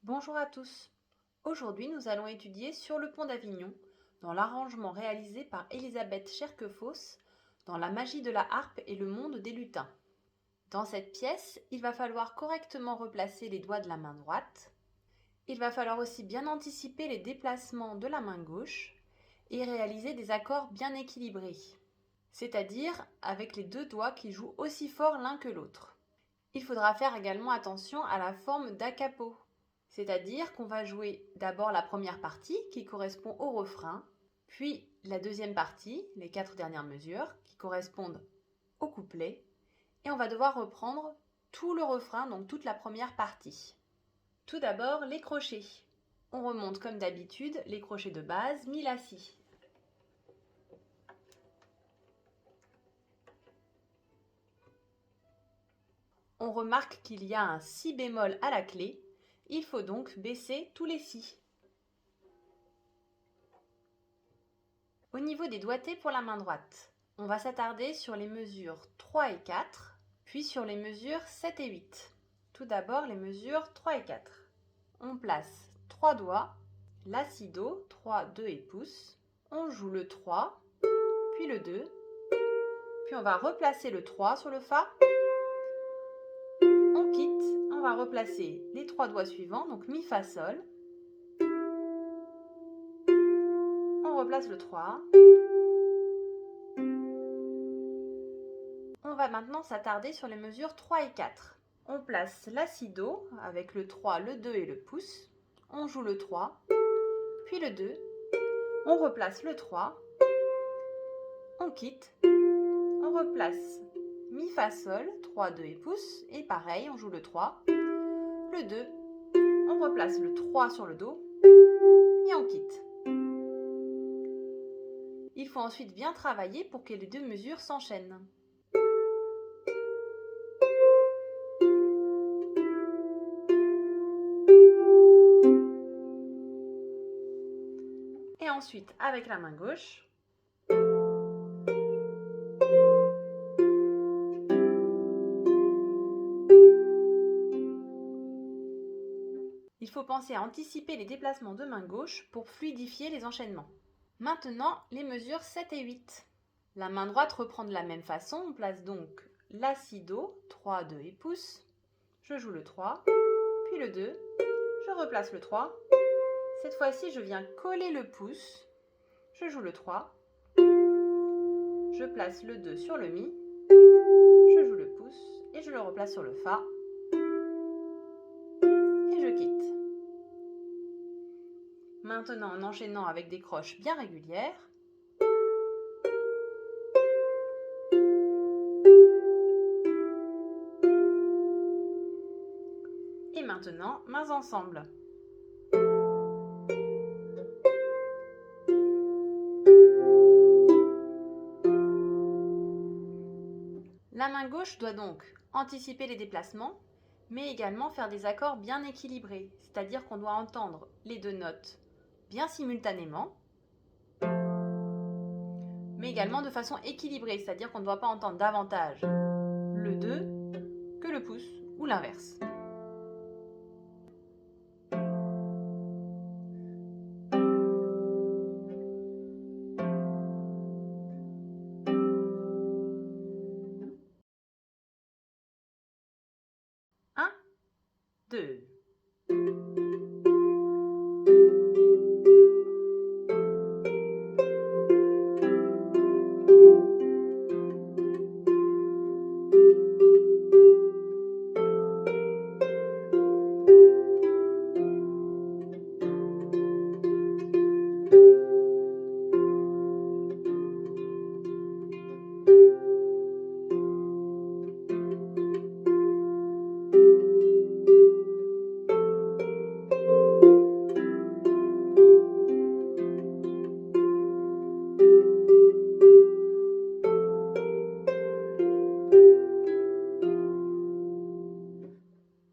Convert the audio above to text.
Bonjour à tous. Aujourd'hui, nous allons étudier Sur le pont d'Avignon, dans l'arrangement réalisé par Elisabeth Scherkefoss, dans La magie de la harpe et le monde des lutins. Dans cette pièce, il va falloir correctement replacer les doigts de la main droite. Il va falloir aussi bien anticiper les déplacements de la main gauche et réaliser des accords bien équilibrés, c'est-à-dire avec les deux doigts qui jouent aussi fort l'un que l'autre. Il faudra faire également attention à la forme da capo, c'est-à-dire qu'on va jouer d'abord la première partie qui correspond au refrain, puis la deuxième partie, les 4 dernières mesures, qui correspondent au couplet, et on va devoir reprendre tout le refrain, donc toute la première partie. Tout d'abord, les crochets. On remonte comme d'habitude les crochets de base, mi-la-si. On remarque qu'il y a un si bémol à la clé, il faut donc baisser tous les si. Au niveau des doigtés pour la main droite, on va s'attarder sur les mesures 3 et 4, puis sur les mesures 7 et 8. Tout d'abord les mesures 3 et 4. On place 3 doigts, la si do, 3, 2 et pouce. On joue le 3, puis le 2, puis on va replacer le 3 sur le fa. On quitte, on va replacer les 3 doigts suivants, donc mi, fa, sol. On replace le 3. On va maintenant s'attarder sur les mesures 3 et 4. On place la si do avec le 3, le 2 et le pouce. On joue le 3, puis le 2. On replace le 3. On quitte. On replace mi, fa, sol, 3, 2 et pouce. Et pareil, on joue le 3, le 2. On replace le 3 sur le do et on quitte. Il faut ensuite bien travailler pour que les deux mesures s'enchaînent. Et ensuite, avec la main gauche, il faut penser à anticiper les déplacements de main gauche pour fluidifier les enchaînements. Maintenant, les mesures 7 et 8. La main droite reprend de la même façon, on place donc la si do, 3, 2 et pouce. Je joue le 3, puis le 2, je replace le 3. Cette fois-ci, je viens coller le pouce, je joue le 3, je place le 2 sur le mi, je joue le pouce et je le replace sur le fa et je quitte. Maintenant, en enchaînant avec des croches bien régulières, et maintenant, mains ensemble. La main gauche doit donc anticiper les déplacements, mais également faire des accords bien équilibrés, c'est-à-dire qu'on doit entendre les deux notes bien simultanément, mais également de façon équilibrée, c'est-à-dire qu'on ne doit pas entendre davantage le 2 que le pouce ou l'inverse.